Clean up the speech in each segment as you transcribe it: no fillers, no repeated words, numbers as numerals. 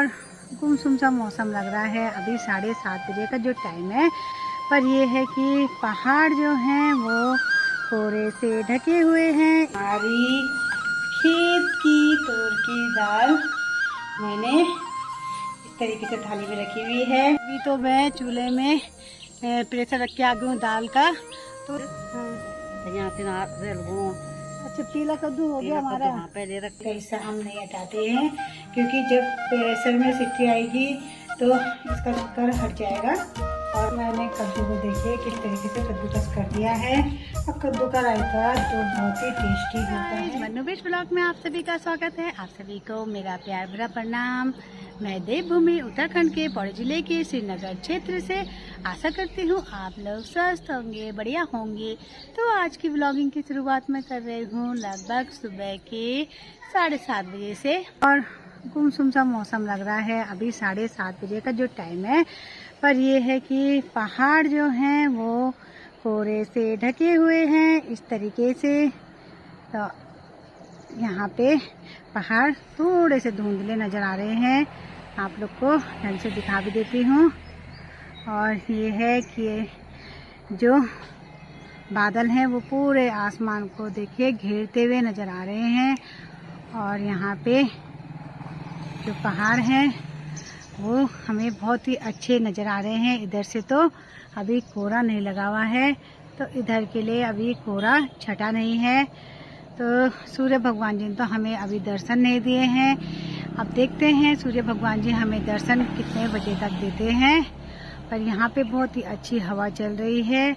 और गुमसुम सा मौसम लग रहा है। अभी 7:30 बजे का जो टाइम है, पर ये है कि पहाड़ जो हैं वो कोहरे से ढके हुए हैं। हमारी खेत की तोर की दाल मैंने इस तरीके से थाली में रखी हुई है। अभी तो मैं चूल्हे में प्रेशर रख के आ गई हूँ दाल का। तो अच्छा, पीला कद्दू हो गया हमारा। पहले रखते ऐसा हम नहीं हटाते हैं, क्योंकि जब प्रेशर में सीटी आएगी तो इसका शक्कर हट जाएगा। और मैंने कद्दू को देखिए किस तरीके से कद्दूकस कर दिया है। और कद्दू का रायता तो बहुत ही टेस्टी होता है। मनोवेश ब्लॉग में आप सभी का स्वागत है। आप सभी को मेरा प्यार भरा प्रणाम। मैं देवभूमि उत्तराखंड के पौड़ी जिले के श्रीनगर क्षेत्र से आशा करती हूँ आप लोग स्वस्थ होंगे, बढ़िया होंगे। तो आज की ब्लॉगिंग की शुरुआत मैं कर रही हूँ लगभग सुबह के 7:30 बजे से। और गुमसुम सा मौसम लग रहा है। अभी 7:30 बजे का जो टाइम है, पर ये है कि पहाड़ जो हैं वो कोहरे से ढके हुए हैं इस तरीके से। तो यहाँ पे पहाड़ थोड़े से धुंधले नज़र आ रहे हैं। आप लोग को ढंग से दिखा भी देती हूँ। और ये है कि जो बादल हैं वो पूरे आसमान को देखिए घेरते हुए नज़र आ रहे हैं। और यहाँ पे जो पहाड़ हैं वो हमें बहुत ही अच्छे नज़र आ रहे हैं। इधर से तो अभी कोहरा नहीं लगा हुआ है, तो इधर के लिए अभी कोहरा छटा नहीं है। तो सूर्य भगवान जी ने तो हमें अभी दर्शन नहीं दिए हैं। अब देखते हैं सूर्य भगवान जी हमें दर्शन कितने बजे तक देते हैं। पर यहाँ पे बहुत ही अच्छी हवा चल रही है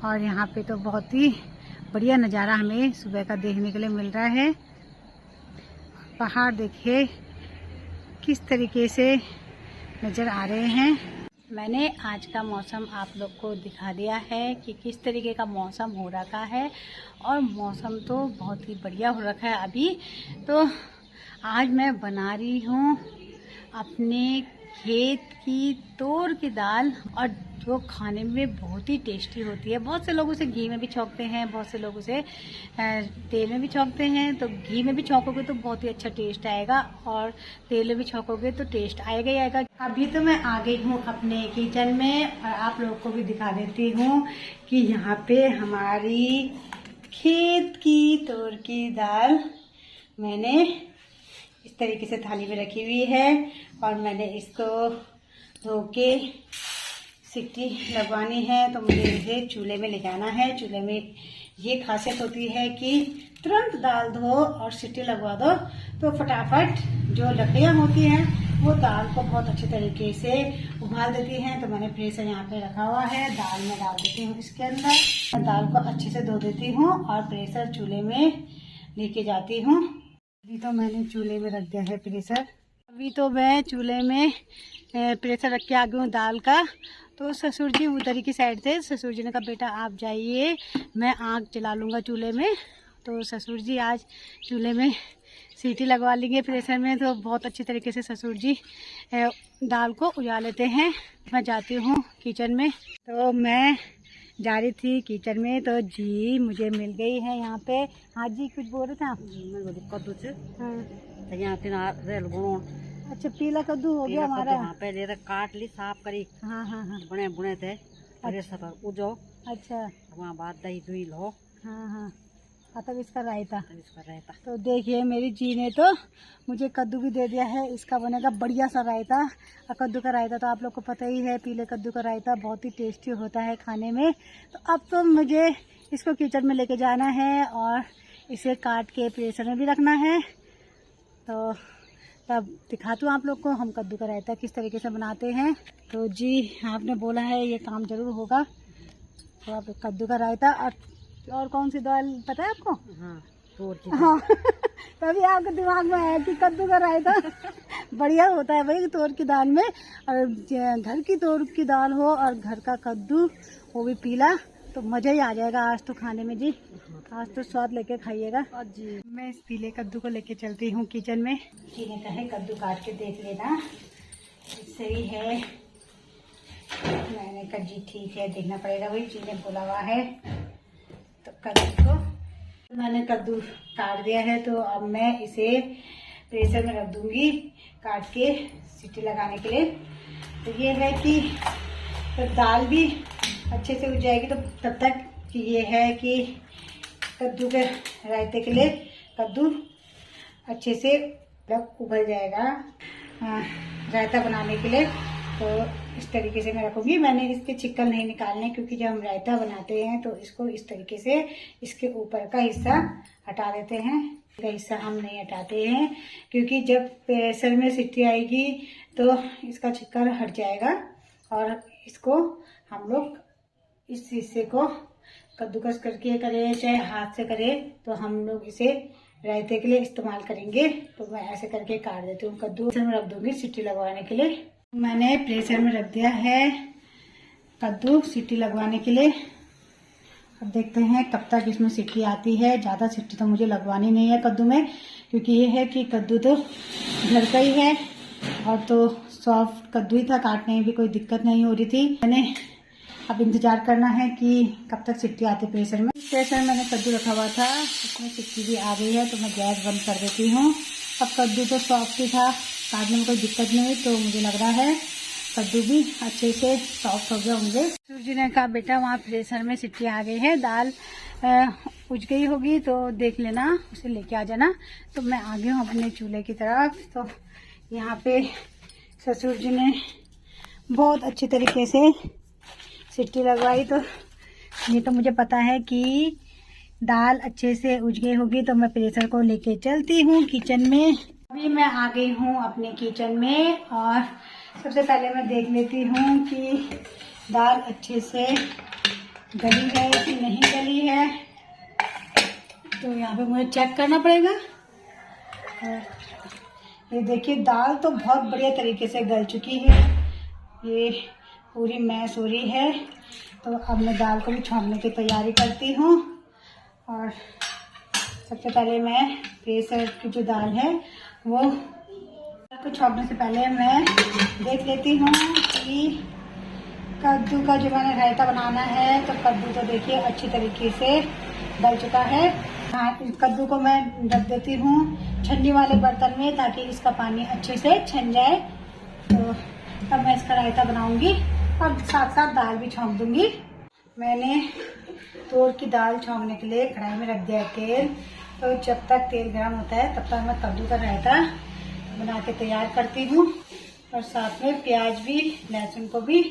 और यहाँ पे तो बहुत ही बढ़िया नज़ारा हमें सुबह का देखने के लिए मिल रहा है। पहाड़ देखिए किस तरीके से नज़र आ रहे हैं। मैंने आज का मौसम आप लोग को दिखा दिया है कि किस तरीके का मौसम हो रखा है। और मौसम तो बहुत ही बढ़िया हो रखा है। अभी तो आज मैं बना रही हूँ अपने खेत की तोर की दाल, और जो खाने में बहुत ही टेस्टी होती है। बहुत से लोग उसे घी में भी छौंकते हैं, बहुत से लोग उसे तेल में भी छौंकते हैं। तो घी में भी छौंकोगे तो बहुत ही अच्छा टेस्ट आएगा, और तेल में भी छौंकोगे तो टेस्ट आएगा ही आएगा। अभी तो मैं आ गई हूँ अपने किचन में, और आप लोगों को भी दिखा देती हूँ कि यहाँ पे हमारी खेत की तोर की दाल मैंने इस तरीके से थाली में रखी हुई है। और मैंने इसको धो के सीटी लगवानी है, तो मुझे इसे चूल्हे में ले जाना है। चूल्हे में ये खासियत होती है कि तुरंत दाल धो और सीटी लगवा दो तो फटाफट जो लकड़ियाँ होती हैं वो दाल को बहुत अच्छे तरीके से उबाल देती हैं। तो मैंने प्रेशर यहाँ पे रखा हुआ है, दाल में डाल देती हूँ इसके अंदर। मैं दाल को अच्छे से धो देती हूँ और प्रेशर चूल्हे में लेके जाती हूँ। अभी तो मैंने चूल्हे में रख दिया है प्रेशर। अभी तो मैं चूल्हे में प्रेशर रख के आ गई हूँ दाल का। तो ससुर जी उधर की साइड थे। ससुर जी ने कहा बेटा आप जाइए, मैं आग जला लूँगा चूल्हे में। तो ससुर जी आज चूल्हे में सीटी लगवा लेंगे प्रेशर में। तो बहुत अच्छी तरीके से ससुर जी दाल को उजा लेते हैं। मैं जाती हूँ किचन में। तो मैं जा रही थी किचन में, तो जी मुझे मिल गई है यहाँ पे। हाँ जी, कुछ बोल रहे थे आप? कद्दू से अच्छा, पीला कद्दू हो गया हमारा। पहले काट ली, साफ करी। हाँ हाँ हाँ, बुने बुने थे उजो। अच्छा, वहाँ बाद दही दुही लो। हाँ हाँ, तब इसका रायता। तो तो देखिए मेरी जी ने तो मुझे कद्दू भी दे दिया है। इसका बनेगा बढ़िया सा रायता। और कद्दू का रायता तो आप लोग को पता ही है, पीले कद्दू का रायता बहुत ही टेस्टी होता है खाने में। तो अब तो मुझे इसको किचन में लेके जाना है और इसे काट के प्रेशर में भी रखना है। तो तब दिखाती हूँ आप लोग को हम कद्दू का रायता किस तरीके से बनाते हैं। तो जी आपने बोला है ये काम ज़रूर होगा। तो आप कद्दू का रायता और कौन सी दाल पता है आपको? हाँ, तोर की। हाँ तभी आपके दिमाग में आया कि कद्दू का रायता बढ़िया होता है भाई तोर की दाल में। और घर की तोर की दाल हो और घर का कद्दू वो भी पीला, तो मज़ा ही आ जाएगा आज तो खाने में जी। आज तो स्वाद लेके खाइएगा जी। मैं इस पीले कद्दू को लेके चलती हूँ किचन में। जी ने कहा कद्दू काट के देख लेना सही है। मैंने कहा जी ठीक है, देखना पड़ेगा भाई, जी ने बोला हुआ है। तो कद्दू को मैंने कद्दू काट दिया है। तो अब मैं इसे प्रेशर में रख दूंगी काट के सीटी लगाने के लिए। तो ये है कि तो दाल भी अच्छे से उग जाएगी। तो तब तक कि ये है कि कद्दू के रायते के लिए कद्दू अच्छे से उबल जाएगा रायता बनाने के लिए। तो इस तरीके से मैं रखूँगी। मैंने इसके छिक्कल नहीं निकालने, क्योंकि जब हम रायता बनाते हैं तो इसको इस तरीके से इसके ऊपर का हिस्सा हटा देते हैं। का हिस्सा हम नहीं हटाते हैं, क्योंकि जब प्रेशर में सीटी आएगी तो इसका छिक्कल हट जाएगा। और इसको हम लोग इस हिस्से को कद्दूकस करके करें चाहे हाथ से करें, तो हम लोग इसे रायते के लिए इस्तेमाल करेंगे। तो मैं ऐसे करके काट देती हूँ। कद्दू प्रेशर में रख दूँगी सीटी लगवाने के लिए। मैंने प्रेशर में रख दिया है कद्दू सीटी लगवाने के लिए। अब देखते हैं कब तक इसमें सीटी आती है। ज़्यादा सीटी तो मुझे लगवानी नहीं है कद्दू में, क्योंकि ये है कि कद्दू तो घर का ही है और तो सॉफ्ट कद्दू ही था, काटने में भी कोई दिक्कत नहीं हो रही थी। मैंने अब इंतज़ार करना है कि कब तक सीटी आती है प्रेशर में। प्रेशर में मैंने कद्दू रखा हुआ था, उसमें सीटी भी आ गई है, तो मैं गैस बंद कर देती हूँ। अब कद्दू तो सॉफ्ट ही था, काटने में कोई दिक्कत नहीं हुई, तो मुझे लग रहा है कद्दू भी अच्छे से सॉफ्ट हो गए होंगे। सूरज ने कहा बेटा वहाँ प्रेशर में सीटी आ गई है, दाल उज गई होगी तो देख लेना, उसे लेके आ जाना। तो मैं आ गई हूँ अपने चूल्हे की तरफ। तो यहाँ पे ससुर जी ने बहुत अच्छी तरीके से सीटी लगवाई। तो ये तो मुझे पता है कि दाल अच्छे से उज गई होगी। तो मैं प्रेशर को लेके चलती हूँ किचन में। अभी मैं आ गई हूँ अपने किचन में और सबसे पहले मैं देख लेती हूँ कि दाल अच्छे से गली है कि नहीं गली है। तो यहाँ पे मुझे चेक करना पड़ेगा। ये देखिए दाल तो बहुत बढ़िया तरीके से गल चुकी है, ये पूरी मैश हो रही है। तो अब मैं दाल को भी छोंकने की तैयारी करती हूँ। और सबसे पहले मैं प्रेशर की जो दाल है वो को छोंकने से पहले मैं देख लेती हूँ कि कद्दू का जो मैंने रायता बनाना है, तो कद्दू तो देखिए अच्छी तरीके से गल चुका है। हाँ, कद्दू को मैं रख देती हूँ ठंडी वाले बर्तन में, ताकि इसका पानी अच्छे से छन जाए। तो तब मैं इसका रायता बनाऊंगी और साथ साथ दाल भी छोंक दूंगी। मैंने तोड़ की दाल छोंकने के लिए कढ़ाई में रख दिया है तेल। तो जब तक तेल गर्म होता है तब तक मैं कद्दू का रायता बना के तैयार करती हूँ। और साथ में प्याज भी, लहसुन को भी,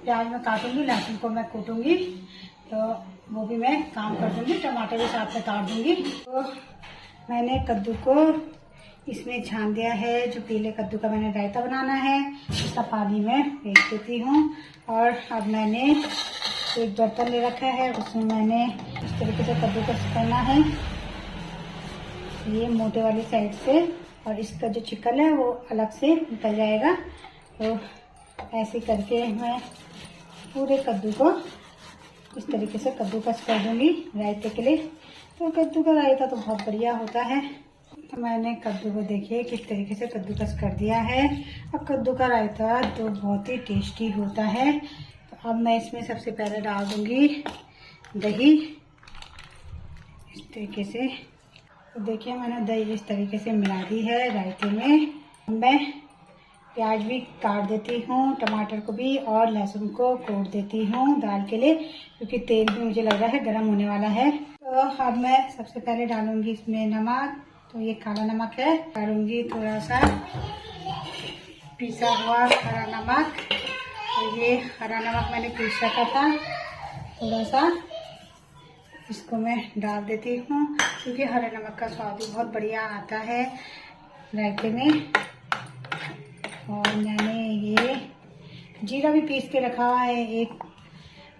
प्याज में काटूंगी, लहसुन को मैं कूटूंगी, तो वो भी मैं काम कर दूंगी। टमाटर भी साथ में काट दूंगी। तो मैंने कद्दू को इसमें छान दिया है। जो पीले कद्दू का मैंने रायता बनाना है, इसका पानी मैं फेंक देती हूँ। और अब मैंने एक बर्तन ले रखा है, उसमें मैंने इस तरीके से कद्दूकस करना है, ये मोटे वाली साइड से, और इसका जो छिकल है वो अलग से निकल जाएगा। तो ऐसे करके मैं पूरे कद्दू को इस तरीके से कद्दूकस कर दूंगी रायते के लिए। तो कद्दू का रायता तो बहुत बढ़िया होता है। तो मैंने कद्दू को देखिए किस तरीके से कद्दूकस कर दिया है। अब कद्दू का रायता तो बहुत ही टेस्टी होता है। तो अब मैं इसमें सबसे पहले डाल दूंगी दही, इस तरीके से। तो देखिए मैंने दही इस तरीके से मिला दी है रायते में। मैं प्याज भी काट देती हूँ, टमाटर को भी और लहसुन को कोट देती हूँ दाल के लिए, क्योंकि तेल भी मुझे लग रहा है गर्म होने वाला है। तो अब मैं सबसे पहले डालूंगी इसमें नमक। तो ये काला नमक है, डालूंगी थोड़ा सा पिसा हुआ हरा नमक। तो ये हरा नमक मैंने पीस रखा था, थोड़ा सा इसको मैं डाल देती हूँ, क्योंकि हरा नमक का स्वाद भी बहुत बढ़िया आता है रायते में। और मैंने ये जीरा भी पीस के रखा हुआ है एक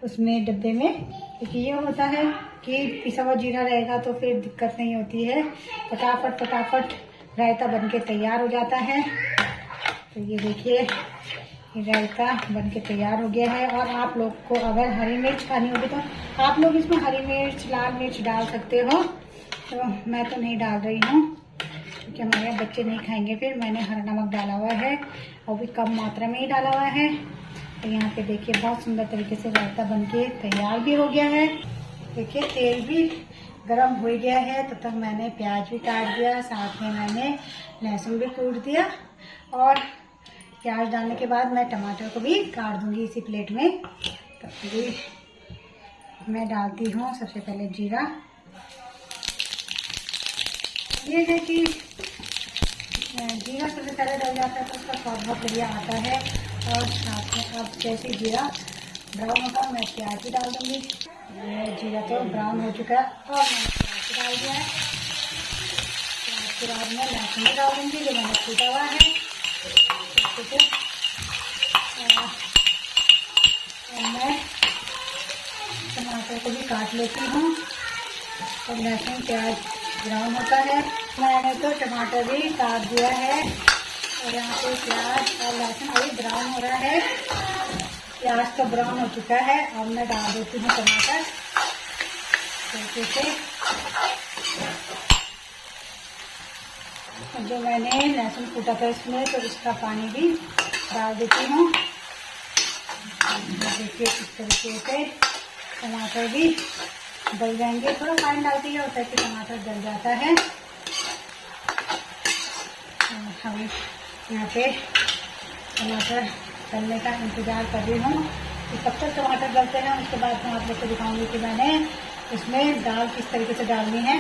उसमें डब्बे में, क्योंकि ये होता है कि पिसा हुआ जीरा रहेगा तो फिर दिक्कत नहीं होती है, फटाफट रायता बनके तैयार हो जाता है। तो ये देखिए ये रायता बनके तैयार हो गया है। और आप लोग को अगर हरी मिर्च खानी होगी तो आप लोग इसमें हरी मिर्च, लाल मिर्च डाल सकते हो। तो मैं तो नहीं डाल रही हूँ, क्योंकि हमारे बच्चे नहीं खाएंगे। फिर मैंने हरा नमक डाला हुआ है, और भी कम मात्रा में ही डाला हुआ है। तो यहाँ पे देखिए बहुत सुंदर तरीके से रायता बनके तैयार भी हो गया है। देखिए तेल भी गरम हो गया है। तब तक मैंने प्याज भी काट दिया, साथ में मैंने लहसुन भी कूट दिया और प्याज डालने के बाद मैं टमाटर को भी काट दूंगी इसी प्लेट में। तो अभी मैं डालती हूँ सबसे पहले जीरा। ये है कि जीरा सबसे पहले डल जाता है तो उसका स्वाद बहुत बढ़िया आता है। और साथ में अब जैसे जीरा ब्राउन होगा मैं प्याज भी डाल दूँगी। ये जीरा तो ब्राउन हो चुका है और मैंने प्याज भी डाल दिया है। प्याज के बाद मैं लहसुन भी डाल दूँगी जो मैंने कूटा हुआ है। और मैं टमाटर को भी काट लेती हूँ। और लहसुन प्याज ब्राउन होता है, मैंने तो टमाटर भी काट दिया है। और यहाँ पे प्याज और लहसुन अभी ब्राउन हो रहा है। प्याज तो ब्राउन हो चुका है। अब मैं डाल देती हूँ टमाटर तरीके से। जो मैंने लहसुन कूटा था इसमें तो इसका पानी भी डाल देती हूँ। देखिए इस तरीके से टमाटर भी गल जाएंगे। थोड़ा पानी डालते ही होता है कि टमाटर गल जाता है। हम यहाँ पे टमाटर गलने का इंतज़ार कर रही हूँ कि कब तक टमाटर गलते हैं। उसके बाद मैं आप लोग को दिखाऊंगी कि मैंने इसमें दाल किस तरीके से डालनी है।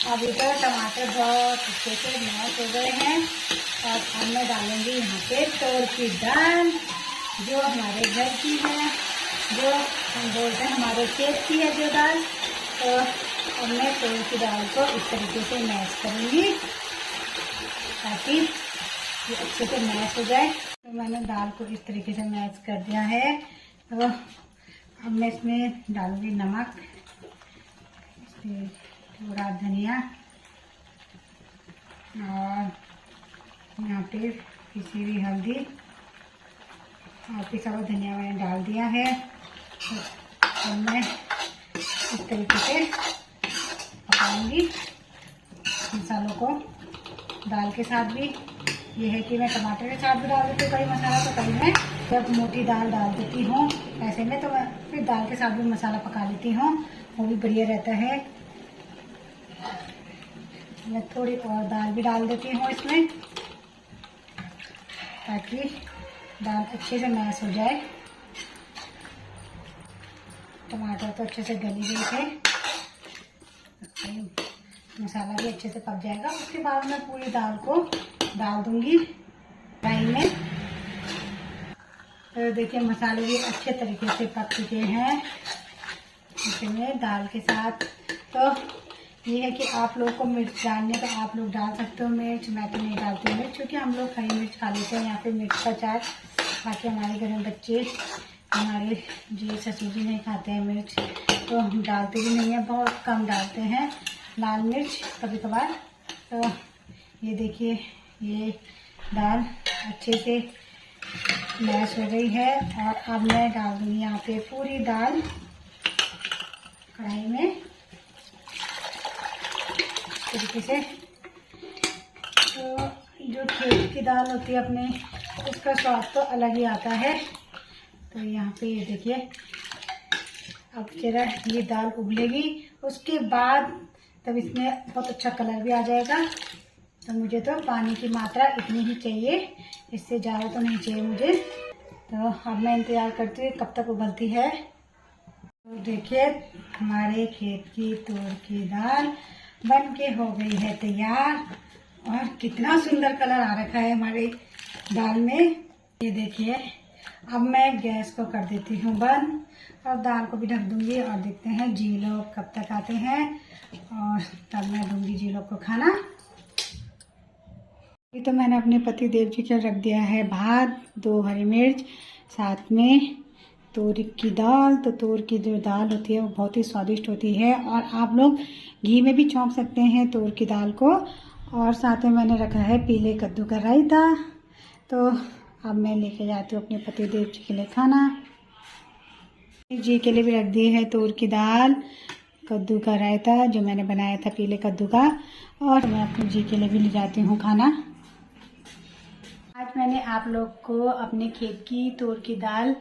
अभी तो टमाटर बहुत अच्छे से मैश हो गए हैं। और अब मैं डालूंगी यहाँ पे तोर की दाल जो हमारे घर की है, जो हम बोलते हैं हमारे खेत की है जो दाल। तो अब मैं तोर की दाल को इस तरीके से मैश करूँगी ताकि ये अच्छे से मैश हो जाए। तो मैंने दाल को इस तरीके से मैश कर दिया है। तो अब मैं इसमें डालूंगी नमक, थोड़ा धनिया और यहाँ पे पिसी हुई हल्दी और पिसा हुआ धनिया मैंने डाल दिया है। तो मैं इस तरीके से पकाऊंगी मसालों को दाल के साथ भी। ये है कि मैं टमाटर के साथ भी डाल देती हूँ कड़ी मसाला, तो कड़ी मैं जब मोटी दाल डाल देती हूँ ऐसे में तो मैं फिर दाल के साथ भी मसाला पका लेती हूँ, वो भी बढ़िया रहता है। मैं थोड़ी और दाल भी डाल देती हूँ इसमें ताकि दाल अच्छे से मैश हो जाए। टमाटर तो अच्छे से गली गए थे, मसाला भी अच्छे से पक जाएगा। उसके बाद मैं पूरी दाल को डाल दूंगी कढ़ाई में। तो देखिए मसाले भी अच्छे तरीके से पक चुके हैं इसमें दाल के साथ। तो ये है कि आप लोग को मिर्च डालने तो आप लोग डाल सकते हो मिर्च, मैं तो नहीं डालती हूँ मिर्च क्योंकि हम लोग हरी मिर्च खा लेते हैं यहाँ पे मिर्च का चाट। बाकी हमारे घर में बच्चे हमारे जी ससुर जी नहीं खाते हैं मिर्च, तो हम डालते भी नहीं है, बहुत कम डालते हैं लाल मिर्च कभी कभार। तो ये देखिए ये दाल अच्छे से मैश हो गई है। और अब मैं डाल दूँगी यहाँ पे पूरी दाल कढ़ाई में इस तरीके से। तो जो खेत की दाल होती है अपने, उसका स्वाद तो अलग ही आता है। तो यहाँ पे ये देखिए अब जरा ये दाल उबलेगी, उसके बाद तब इसमें बहुत अच्छा कलर भी आ जाएगा। तो मुझे तो पानी की मात्रा इतनी ही चाहिए, इससे ज़्यादा तो नहीं चाहिए मुझे। तो अब मैं इंतज़ार करती हूँ कब तक उबलती है। तो देखिए हमारे खेत की तूर की दाल बन के हो गई है तैयार। और कितना सुंदर कलर आ रखा है हमारे दाल में। ये देखिए अब मैं गैस को कर देती हूँ बंद और दाल को भी ढक दूंगी और देखते हैं जी लोग कब तक आते हैं और तब मैं दूंगी जी लोग को खाना। अभी तो मैंने अपने पति देव जी के रख दिया है भात, 2 हरी मिर्च, साथ में तूर की दाल। तो तूर की जो दाल होती है वो बहुत ही स्वादिष्ट होती है और आप लोग घी में भी छौंक सकते हैं तूर की दाल को। और साथ में मैंने रखा है पीले कद्दू का रायता। तो अब मैं लेके जाती हूँ अपने पति देव जी के लिए खाना। जी के लिए भी रख दी है तूर की दाल, कद्दू का रायता जो मैंने बनाया था पीले कद्दू का, और मैं अपने जी के लिए भी ले जाती हूँ खाना। आज मैंने आप लोग को अपने खेत की तूर की दाल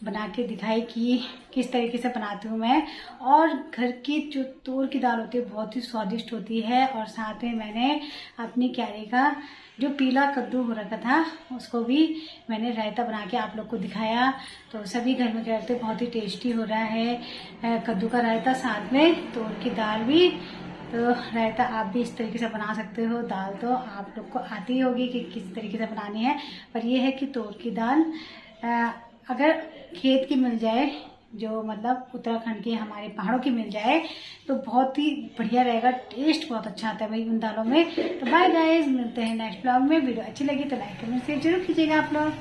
बना के दिखाई कि किस तरीके से बनाती हूँ मैं। और घर की जो तूर की दाल होती है बहुत ही स्वादिष्ट होती है। और साथ में मैंने अपनी क्यारी का जो पीला कद्दू हो रखा था उसको भी मैंने रायता बना के आप लोग को दिखाया। तो सभी घर में कहते बहुत ही टेस्टी हो रहा है कद्दू का रायता, साथ में तोर की दाल भी। तो रायता आप भी इस तरीके से बना सकते हो। दाल तो आप लोग को आती होगी कि किस तरीके से बनानी है, पर यह है कि तोर की दाल अगर खेत की मिल जाए, जो मतलब उत्तराखंड की हमारे पहाड़ों की मिल जाए, तो बहुत ही बढ़िया रहेगा। टेस्ट बहुत अच्छा आता है भाई उन दालों में। तो बाय गाइस, मिलते हैं नेक्स्ट ब्लॉग में। वीडियो अच्छी लगी तो लाइक कमेंट शेयर जरूर कीजिएगा आप लोग।